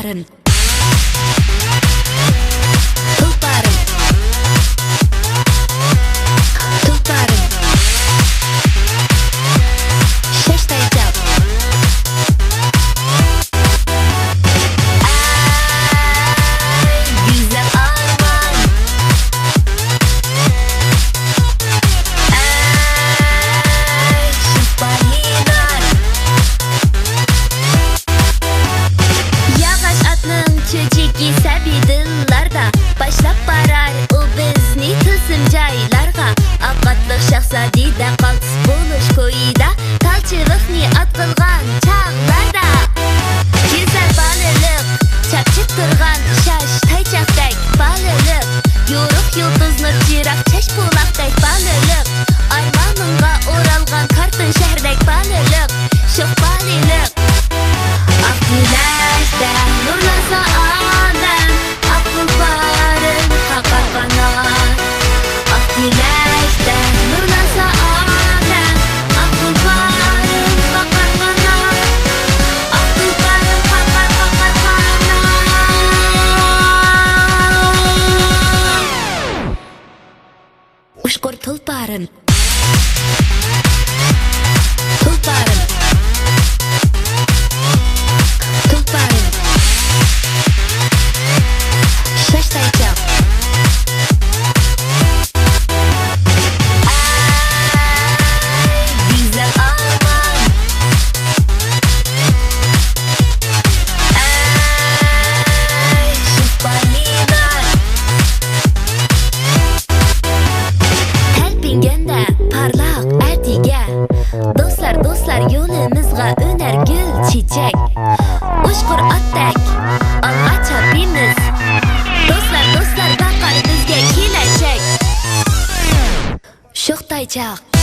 tulparın. Tulparın. Tulparın. Şaştayacağım. Ay güzel arman. Ay şıpalinar. Yağaç atның çöçeki сәбидылларда Башлап барар ул безни тылсым жайларга Акатлык шахзадида калтыс болуш койда Талчылыкны аткылган чагларда Güzel балылык чапчык турган шаш тайчактай балылык Yoruk yıldızlar жыраак чач булактай балылык Арманыңга оралган картын шәһәрдәк балылык Шок балылык Ак güneşte nurlansa adam Ak tulparın kakar kanar Ak güneşte nurlansa adam Ak tulparın kakar kanar Ak tulparın kakar kanar Uşkur tulparın Tulparın Tulparın. Şaştayacağım. Ay güzel arman. Ay şıpalinar. Telpingende parlak ertige. Dostlar yolumuzga öner gül çiçek. Uşkur attek alga çapimiz. Dostlar bakar bizge kilecek. Şoktayacak.